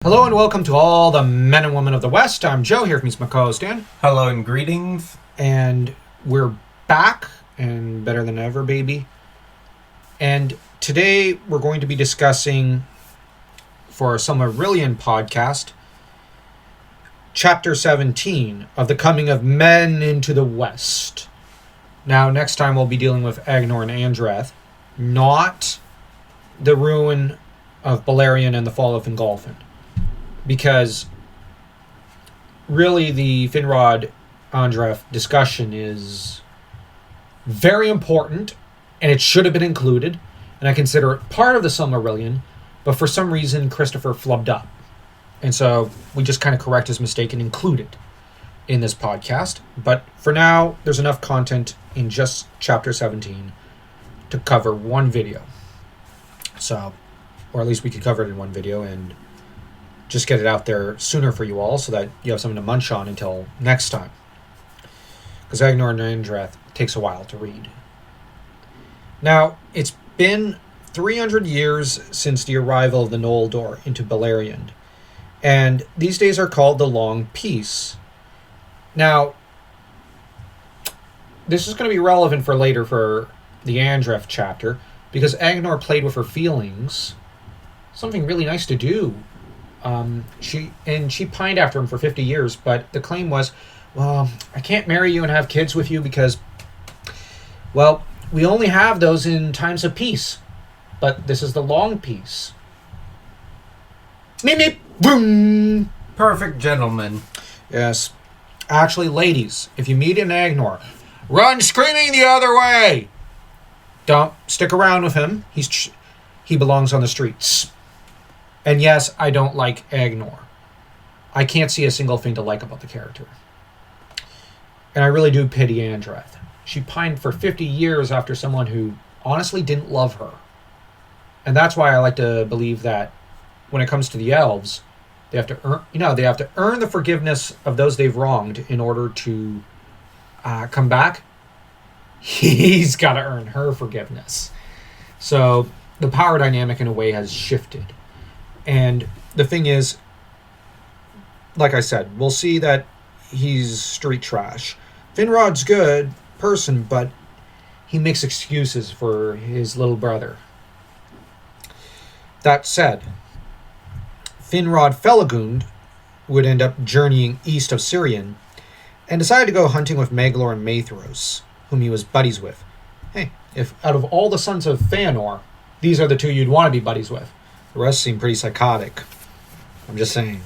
Hello and welcome to all the men and women of the West. I'm Joe, here with my co-host Dan. Hello and greetings. And we're back, and better than ever, baby. And today we're going to be discussing, for our Silmarillion podcast, Chapter 17 of The Coming of Men into the West. Now, next time we'll be dealing with Agnor and Andrath, not the ruin of Beleriand and the fall of Fingolfin. Because really the Finrod Andrath discussion is very important, and it should have been included, and I consider it part of the Silmarillion, but for some reason Christopher flubbed up. And so we just kind of correct his mistake and include it in this podcast. But for now, there's enough content in just Chapter 17 to cover one video. So, or at least we could cover it in one video and just get it out there sooner for you all so that you have something to munch on until next time. Because Agnor and Andrath takes a while to read. Now, it's been 300 years since the arrival of the LOTR into Beleriand, and these days are called the Long Peace. Now, this is going to be relevant for later for the Andrath chapter, because Agnor played with her feelings. Something really nice to do. She pined after him for 50 years, but the claim was, well, I can't marry you and have kids with you because, well, we only have those in times of peace. But this is the long peace. Meep, meep, boom. Perfect gentleman. Yes. Actually, ladies, if you meet an Agnor, run screaming the other way. Don't stick around with him. He belongs on the streets. And yes, I don't like Agnor. I can't see a single thing to like about the character. And I really do pity Andrath. She pined for 50 years after someone who honestly didn't love her. And that's why I like to believe that when it comes to the elves, they have to earn the forgiveness of those they've wronged in order to come back. He's got to earn her forgiveness. So the power dynamic in a way has shifted. And the thing is, like I said, we'll see that he's street trash. Finrod's good person, but he makes excuses for his little brother. That said, Finrod Felagund would end up journeying east of Sirion and decided to go hunting with Maglor and Maethros, whom he was buddies with. Hey, if out of all the sons of Feanor, these are the two you'd want to be buddies with. The rest seem pretty psychotic. I'm just saying.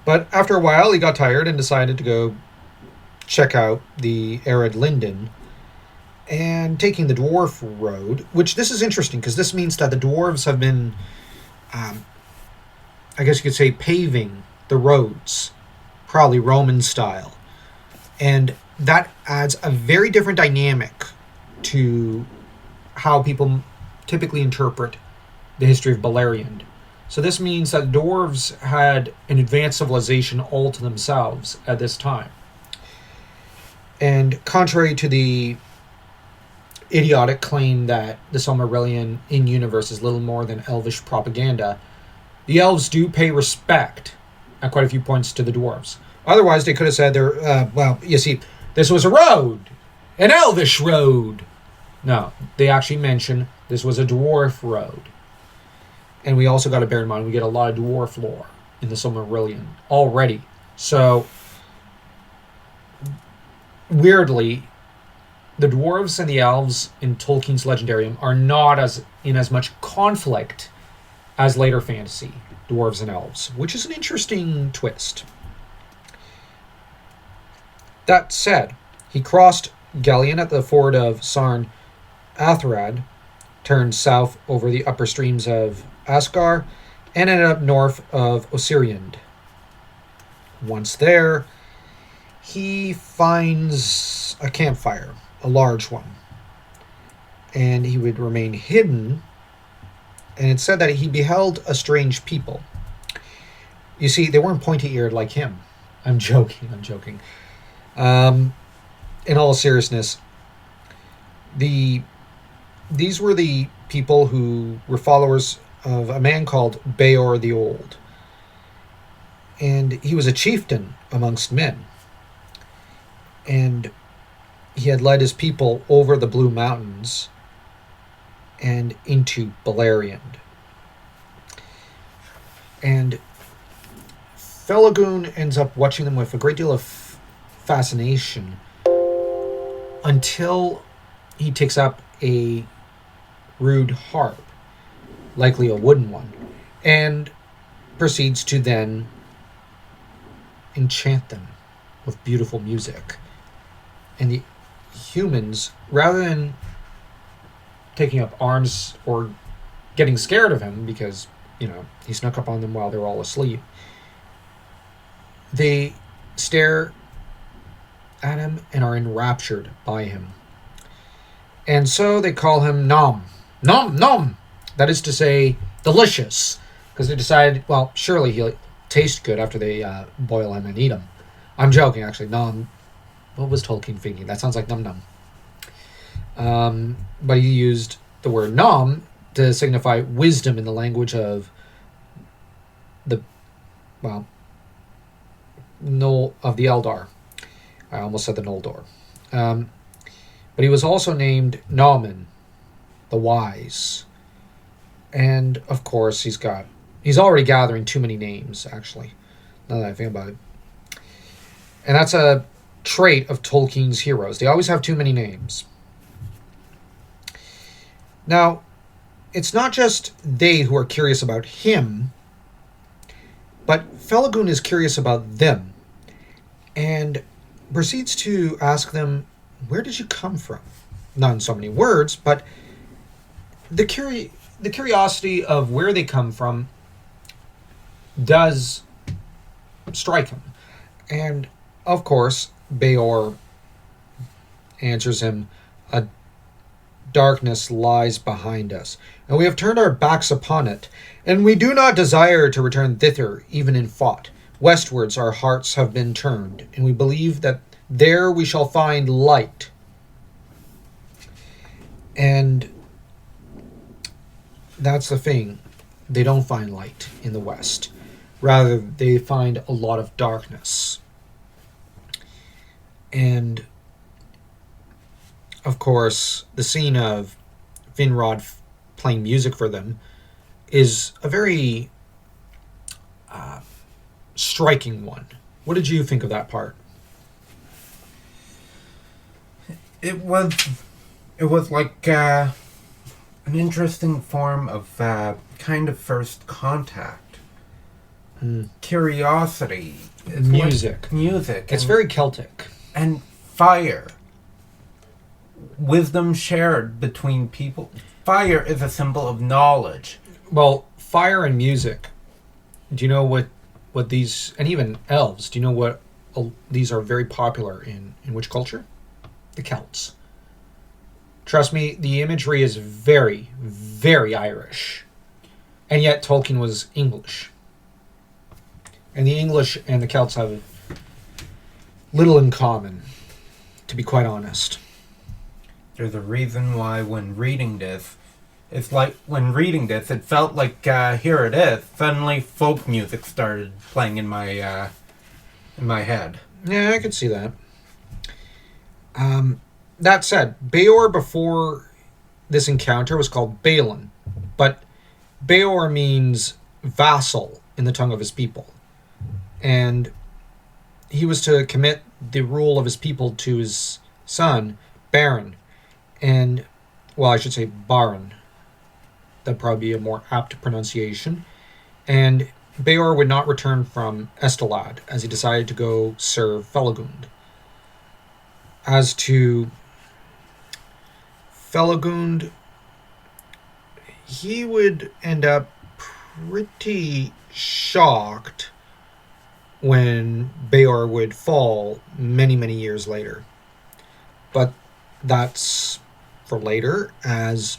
But after a while, he got tired and decided to go check out the arid Linden and taking the dwarf road, which this is interesting because this means that the dwarves have been, I guess you could say, paving the roads, probably Roman style. And that adds a very different dynamic to how people typically interpret the history of Beleriand. So this means that dwarves had an advanced civilization all to themselves at this time. And contrary to the idiotic claim that the Silmarillion in-universe is little more than elvish propaganda, the elves do pay respect at quite a few points to the dwarves. Otherwise, they could have said, you see, this was a road, an elvish road. No, they actually mention this was a dwarf road. And we also got to bear in mind, we get a lot of dwarf lore in the Silmarillion already. So, weirdly, the dwarves and the elves in Tolkien's Legendarium are not in as much conflict as later fantasy, dwarves and elves, which is an interesting twist. That said, he crossed Gallion at the ford of Sarn Athrad, turned south over the upper streams of Asgar, and ended up north of Osiriand. Once there, he finds a campfire, a large one, and he would remain hidden, and it said that he beheld a strange people. You see, they weren't pointy-eared like him. I'm joking. In all seriousness, these were the people who were followers of a man called Beor the Old. And he was a chieftain amongst men. And he had led his people over the Blue Mountains and into Beleriand. And Felagund ends up watching them with a great deal of fascination until he takes up a rude harp, likely a wooden one, and proceeds to then enchant them with beautiful music. And the humans, rather than taking up arms or getting scared of him because, he snuck up on them while they were all asleep, they stare at him and are enraptured by him. And so they call him Nom. Nom, Nom! That is to say, delicious. Because they decided, well, surely he'll taste good after they boil him and eat him. I'm joking, actually. Nom. What was Tolkien thinking? That sounds like Num Num. But he used the word Nom to signify wisdom in the language of the Eldar. I almost said the Noldor. But he was also named Nauman, the Wise. And, of course, he's already gathering too many names, actually, now that I think about it. And that's a trait of Tolkien's heroes. They always have too many names. Now, it's not just they who are curious about him, but Felagund is curious about them and proceeds to ask them, where did you come from? Not in so many words, but the curiosity of where they come from does strike him. And, of course, Beor answers him, a darkness lies behind us, and we have turned our backs upon it, and we do not desire to return thither, even in thought. Westwards our hearts have been turned, and we believe that there we shall find light. And that's the thing. They don't find light in the West. Rather, they find a lot of darkness. And, of course, the scene of Finrod playing music for them is a very striking one. What did you think of that part? It was like an interesting form of kind of first contact. Curiosity. Music. Music. It's very Celtic. And fire. Wisdom shared between people. Fire is a symbol of knowledge. Well, fire and music. Do you know what these, and even elves, do you know what these are very popular in which culture? The Celts. Trust me, the imagery is very, very Irish. And yet Tolkien was English. And the English and the Celts have little in common, to be quite honest. There's a reason why when reading this, it felt like, here it is. Suddenly folk music started playing in my head. Yeah, I could see that. That said, Beor before this encounter was called Balin, but Beor means vassal in the tongue of his people. And he was to commit the rule of his people to his son, Baron. And, well, I should say Baron. That'd probably be a more apt pronunciation. And Beor would not return from Estelad, as he decided to go serve Felagund. As to Felagund, he would end up pretty shocked when Beor would fall many, many years later. But that's for later, as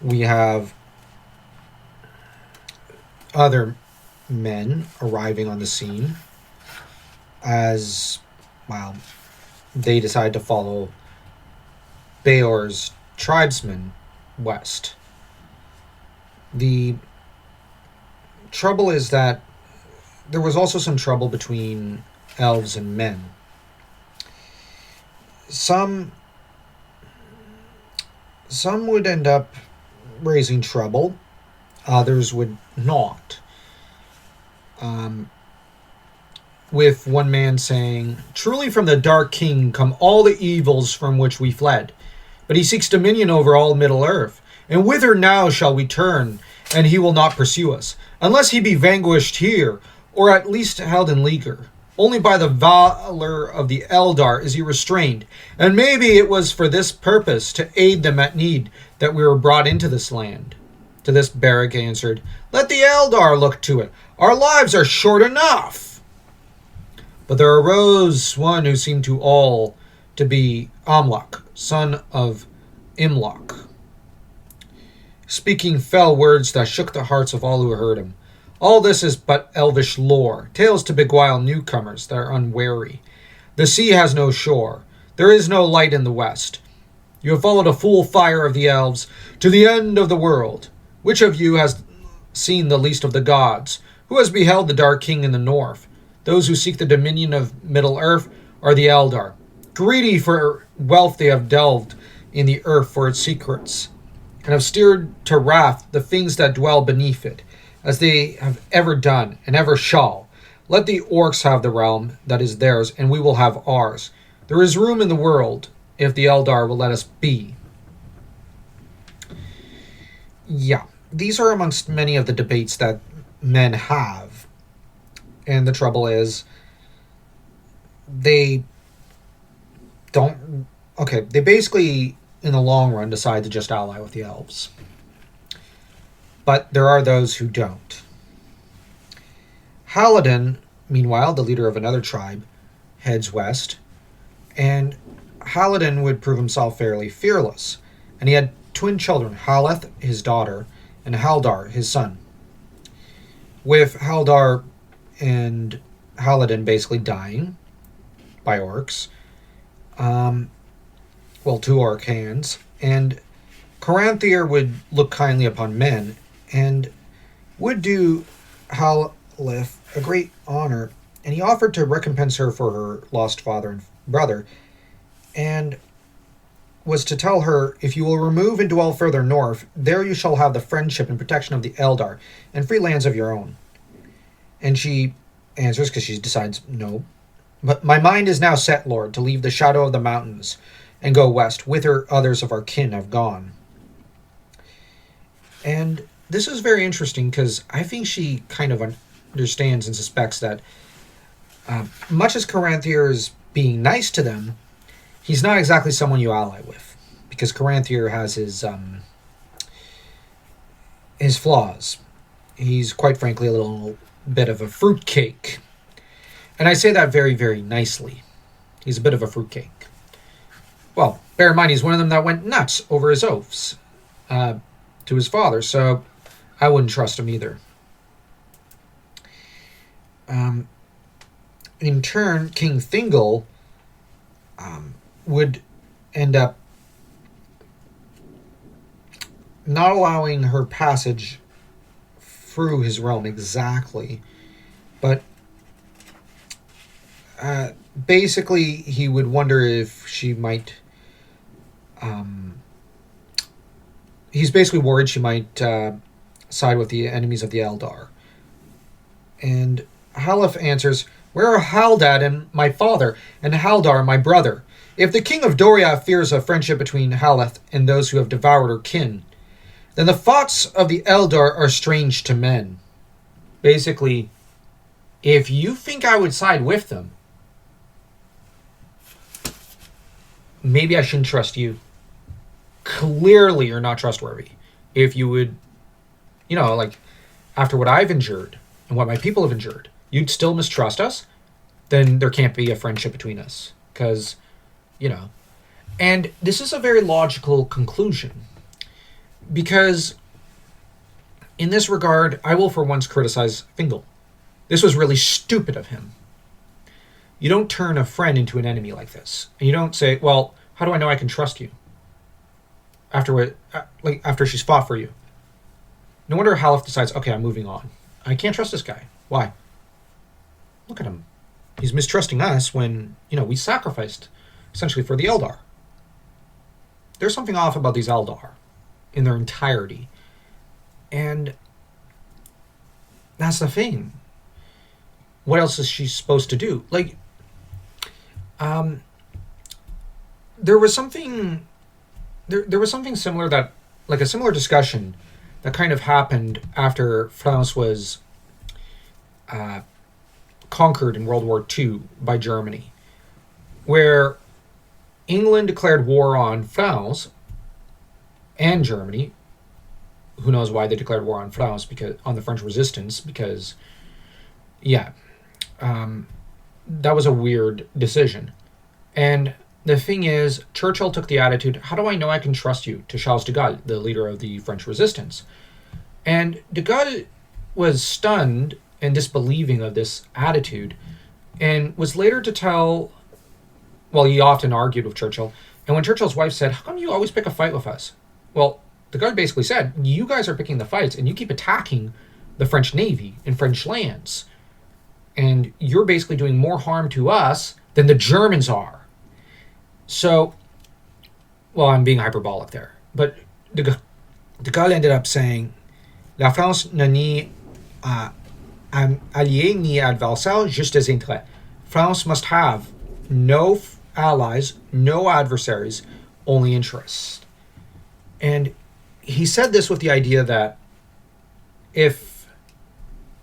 we have other men arriving on the scene as, well, they decide to follow Beor's tribesmen west. The trouble is that there was also some trouble between elves and men. Some would end up raising trouble, others would not. With one man saying, "Truly from the Dark King come all the evils from which we fled, but he seeks dominion over all Middle-earth. And whither now shall we turn, and he will not pursue us, unless he be vanquished here, or at least held in leaguer. Only by the valor of the Eldar is he restrained, and maybe it was for this purpose, to aid them at need, that we were brought into this land." To this Beric answered, "Let the Eldar look to it. Our lives are short enough." But there arose one who seemed to all to be Amlak, son of Imlok, speaking fell words that shook the hearts of all who heard him. "All this is but elvish lore, tales to beguile newcomers that are unwary. The sea has no shore. There is no light in the west. You have followed a fool fire of the elves to the end of the world. Which of you has seen the least of the gods? Who has beheld the Dark King in the north? Those who seek the dominion of Middle-earth are the Eldar. Greedy for wealth, they have delved in the earth for its secrets, and have steered to wrath the things that dwell beneath it, as they have ever done and ever shall. Let the orcs have the realm that is theirs, and we will have ours. There is room in the world, if the Eldar will let us be." Yeah, these are amongst many of the debates that men have. And the trouble is, they don't... Okay, they basically, in the long run, decide to just ally with the elves. But there are those who don't. Halidin, meanwhile, the leader of another tribe, heads west. And Halidin would prove himself fairly fearless. And he had twin children, Haleth, his daughter, and Haldar, his son. With Haldar and Halidin basically dying by orcs. Two orc hands. And Caranthier would look kindly upon men and would do Halith a great honor, and he offered to recompense her for her lost father and brother, and was to tell her, "If you will remove and dwell further north, there you shall have the friendship and protection of the Eldar, and free lands of your own." And she answers, because she decides, "No. But my mind is now set, Lord, to leave the shadow of the mountains and go west, whither others of our kin have gone." And this is very interesting, because I think she kind of understands and suspects that much as Caranthier is being nice to them, he's not exactly someone you ally with, because Caranthier has his flaws. He's, quite frankly, a little bit of a fruitcake. And I say that very, very nicely. He's a bit of a fruitcake. Well, bear in mind, he's one of them that went nuts over his oaths to his father, so I wouldn't trust him either. In turn, King Thingol would end up not allowing her passage through his realm exactly, but basically he would wonder if she might... he's basically worried she might side with the enemies of the Eldar. And Halef answers, "Where are Haldad and my father, and Haldar my brother? If the king of Doria fears a friendship between Haleth and those who have devoured her kin, then the thoughts of the Eldar are strange to men." Basically, if you think I would side with them, maybe I shouldn't trust you. Clearly you're not trustworthy. If you would, after what I've endured and what my people have endured, you'd still mistrust us, then there can't be a friendship between us. Because, And this is a very logical conclusion. Because in this regard, I will for once criticize Thingol. This was really stupid of him. You don't turn a friend into an enemy like this. And you don't say, "Well, how do I know I can trust you?" After she's fought for you. No wonder Haleth decides, okay, I'm moving on. I can't trust this guy. Why? Look at him. He's mistrusting us when, we sacrificed essentially for the Eldar. There's something off about these Eldar in their entirety. And that's the thing. What else is she supposed to do? There was something similar that, like a similar discussion that kind of happened after France was conquered in World War II by Germany, where England declared war on France and Germany. Who knows why they declared war on France, because on the French resistance, because that was a weird decision. And the thing is, Churchill took the attitude, how do I know I can trust you, to Charles de Gaulle, the leader of the French resistance. And de Gaulle was stunned and disbelieving of this attitude, and was later to tell, well, he often argued with Churchill, and when Churchill's wife said, how come you always pick a fight with us? Well, de Gaulle basically said, you guys are picking the fights, and you keep attacking the French Navy and French lands, and you're basically doing more harm to us than the Germans are. So, well, I'm being hyperbolic there, but de Gaulle ended up saying, La France n'a ni allié ni adversaire, juste des intérêts. France must have no allies, no adversaries, only interests. And he said this with the idea that if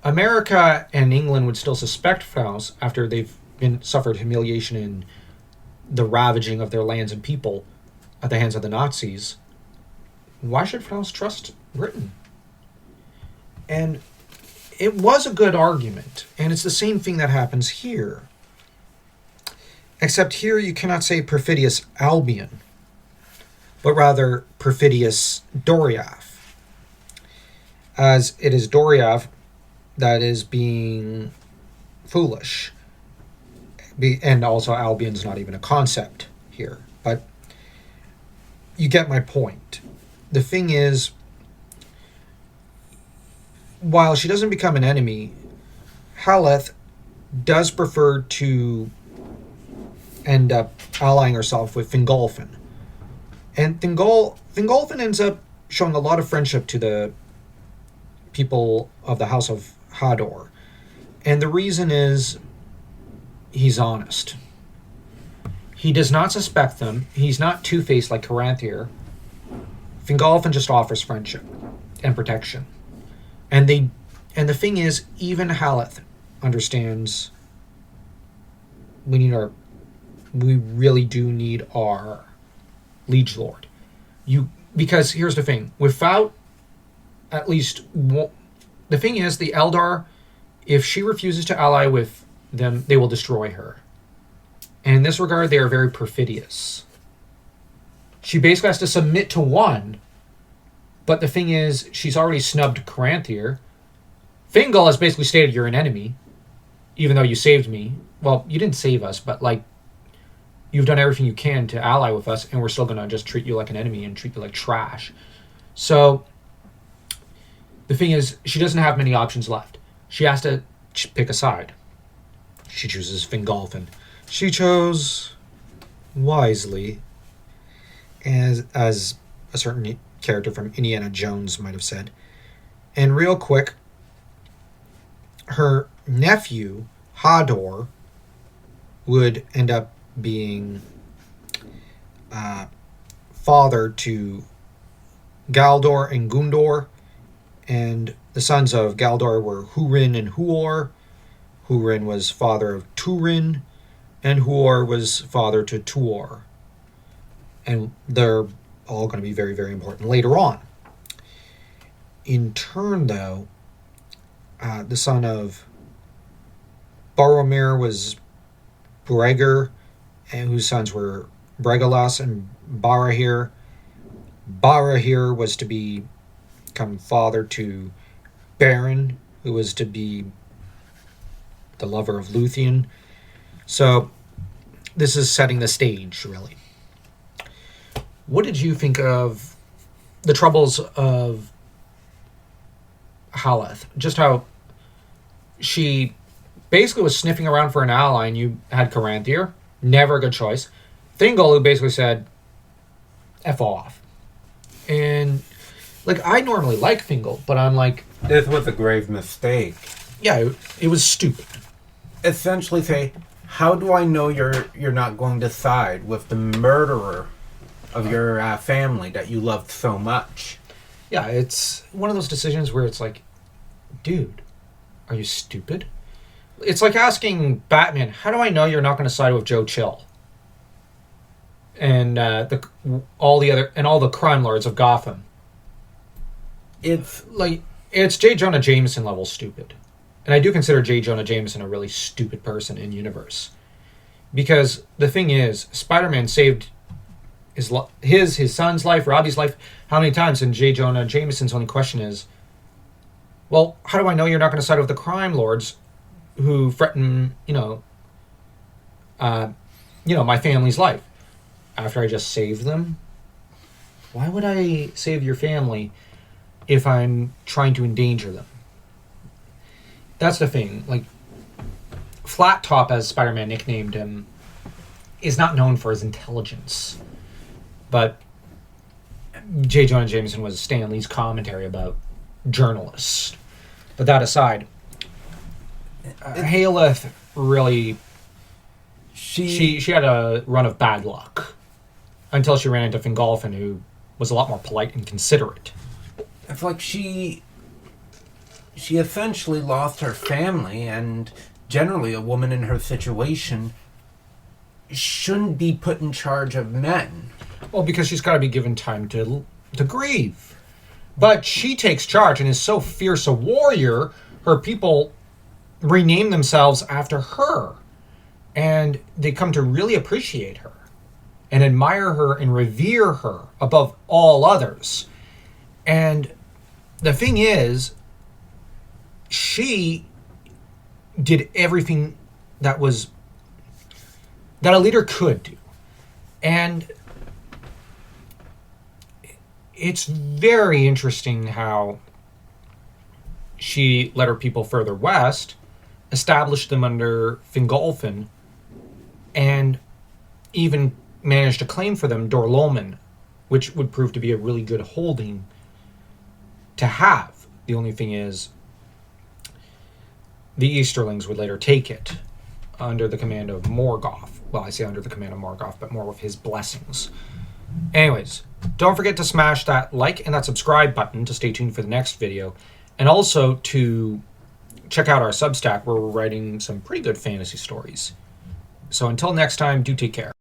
America and England would still suspect France after they've suffered humiliation in the ravaging of their lands and people at the hands of the Nazis, why should France trust Britain? And it was a good argument, and it's the same thing that happens here. Except here you cannot say perfidious Albion, but rather perfidious Doriath, as it is Doriath that is being foolish. And also Albion's not even a concept here, but you get my point. The thing is, while she doesn't become an enemy, Haleth does prefer to end up allying herself with Fingolfin. And Fingolfin ends up showing a lot of friendship to the people of the House of Hador. And the reason is he's honest. He does not suspect them. He's not two-faced like Caranthier. Fingolfin just offers friendship and protection. And the thing is, even Haleth understands we really do need our liege lord. Because here's the thing, without at least the thing is, the Eldar, if she refuses to ally with them, they will destroy her. And in this regard, they are very perfidious. She basically has to submit to one, but the thing is, she's already snubbed Caranthier. Fingal has basically stated you're an enemy, even though you saved me. Well, you didn't save us, but you've done everything you can to ally with us, and we're still going to just treat you like an enemy and treat you like trash. So, the thing is, she doesn't have many options left. She has to pick a side. She chooses Fingolfin. She chose wisely, as a certain character from Indiana Jones might have said. And real quick, her nephew, Hador, would end up being father to Galdor and Gundor, and the sons of Galdor were Hurin and Huor. Hurin was father of Turin, and Huor was father to Tuor. And they're all going to be very, very important later on. In turn, though, the son of Boromir was Bregar, and whose sons were Bregalas and Barahir. Barahir was to become father to Beren, who was to be the lover of Luthien. So this is setting the stage, really. What did you think of the troubles of Haleth. Just how she basically was sniffing around for an ally, and you had Caranthier. Never a good choice. Thingol, who basically said, F off. And, like, I normally like Thingol, but I'm like... This was a grave mistake. Yeah, it was stupid. Essentially say, how do I know you're not going to side with the murderer of your family that you loved so much? Yeah, it's one of those decisions where it's like, dude, are you stupid? It's like asking Batman, how do I know you're not going to side with Joe Chill? And all the crime lords of Gotham. It's it's J. Jonah Jameson level stupid. And I do consider J. Jonah Jameson a really stupid person in universe. Because the thing is, Spider-Man saved his son's life, Robbie's life, how many times? And J. Jonah Jameson's only question is, well, how do I know you're not going to side with the crime lords who threaten, my family's life after I just saved them? Why would I save your family if I'm trying to endanger them? That's the thing. Like, Flat Top, as Spider-Man nicknamed him, is not known for his intelligence. But J. Jonah Jameson was Stan Lee's commentary about journalists. But that aside, Haleth really... She had a run of bad luck. Until she ran into Fingolfin, who was a lot more polite and considerate. It's like she essentially lost her family, and generally a woman in her situation shouldn't be put in charge of men. Well, because she's got to be given time to grieve. But she takes charge and is so fierce a warrior, her people rename themselves after her. And they come to really appreciate her and admire her and revere her above all others. And the thing is, she did everything that a leader could do. And it's very interesting how she led her people further west, established them under Fingolfin, and even managed to claim for them Dorloman, which would prove to be a really good holding to have. The only thing is, the Easterlings would later take it under the command of Morgoth. Well, I say under the command of Morgoth, but more with his blessings. Anyways, don't forget to smash that like and that subscribe button to stay tuned for the next video. And also to check out our Substack, where we're writing some pretty good fantasy stories. So until next time, do take care.